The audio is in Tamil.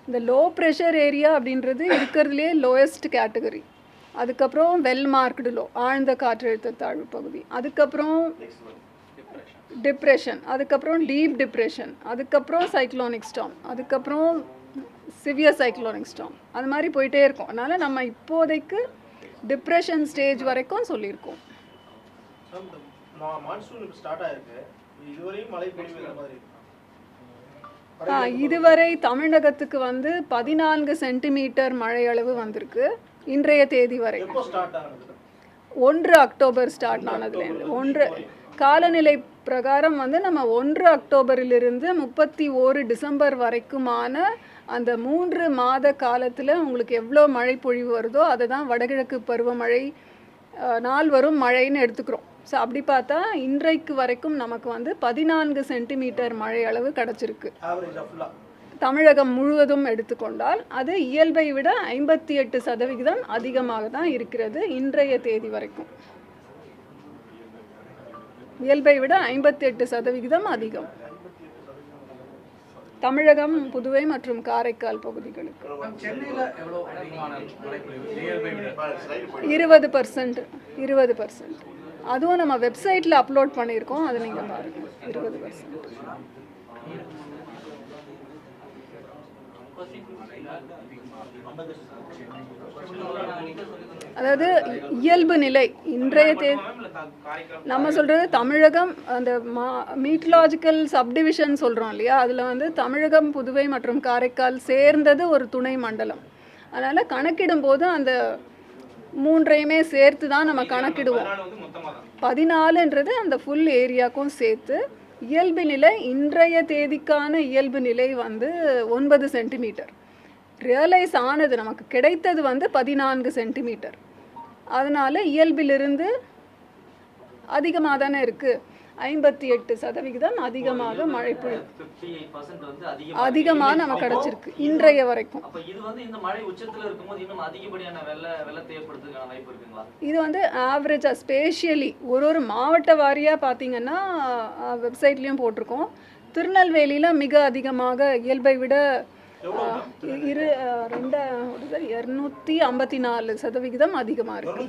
இந்த லோ ப்ரெஷர் ஏரியா அப்படின்றது இருக்கிறதுலே லோயஸ்ட் கேட்டகரி. அதுக்கப்புறம் வெல் மார்க்டு லோ, ஆழ்ந்த காற்றழுத்த தாழ்வு பகுதி. அதுக்கப்புறம் டிப்ரெஷன், அதுக்கப்புறம் டீப் டிப்ரெஷன், அதுக்கப்புறம் சைக்ளோனிக் ஸ்டார்ம், அதுக்கப்புறம் சிவியர் சைக்ளோனிக் ஸ்டார்ம். அது மாதிரி போயிட்டே இருக்கும். அதனால் நம்ம இப்போதைக்கு டிப்ரெஷன் ஸ்டேஜ் வரைக்கும் சொல்லியிருக்கோம். இதுவரை தமிழகத்துக்கு 14 சென்டிமீட்டர் மழை அளவு வந்திருக்கு இன்றைய தேதி வரை. 1 அக்டோபர் ஸ்டார்ட் ஆனதுலேருந்து 1 காலநிலை பிரகாரம் நம்ம 1 அக்டோபரிலிருந்து 31 டிசம்பர் வரைக்குமான அந்த 3 மாத காலத்தில் உங்களுக்கு எவ்வளோ மழை பொழிவு வருதோ அதை தான் வடகிழக்கு பருவமழை நாள் வரும் மழைன்னு எடுத்துக்கிறோம். ஸோ அப்படி பார்த்தா இன்றைக்கு வரைக்கும் நமக்கு 14 சென்டிமீட்டர் மழை அளவு கிடச்சிருக்கு. தமிழகம் முழுவதும் எடுத்துக்கொண்டால் அது இயல்பை விட 58% அதிகமாக தான் இருக்கிறது இன்றைய தேதி வரைக்கும். இயல்பை விட 58% அதிகம் தமிழகம், புதுவை மற்றும் காரைக்கால் பகுதிகளுக்கு. 20%. அதுவும் நம்ம வெப்சைட்டில் அப்லோட் பண்ணியிருக்கோம், அதை நீங்கள் பாருங்கள். 20%. அதாவது இயல்பு நிலை இன்றைய நம்ம சொல்கிறது தமிழகம் அந்த மீட்லாஜிக்கல் சப்டிவிஷன் சொல்கிறோம் இல்லையா, அதில் தமிழகம், புதுவை மற்றும் காரைக்கால் சேர்ந்தது ஒரு துணை மண்டலம். அதனால் கணக்கிடும் போது அந்த 3ஐயுமே சேர்த்து தான் நம்ம கணக்கிடுவோம். 14ன்றது அந்த ஃபுல் ஏரியாவுக்கும் சேர்த்து. இயல்பு நிலை இன்றைய தேதிக்கான இயல்பு நிலை 9 சென்டிமீட்டர். ரியலைஸ் ஆனது நமக்கு கிடைத்தது 14 சென்டிமீட்டர். அதனால் இயல்பிலிருந்து அதிகமாக தானே இருக்குது. 58% அதிகமாக மழை பொழிவு அதிகமாக நமக்கு கிடச்சிருக்கு இன்றைய வரைக்கும். இது ஆவரேஜாக ஸ்பேஷியலி ஒரு மாவட்ட வாரியாக பார்த்தீங்கன்னா வெப்சைட்லேயும் போட்டிருக்கோம். திருநெல்வேலியில் மிக அதிகமாக இயல்பை விட 254% அதிகமாக இருக்குது.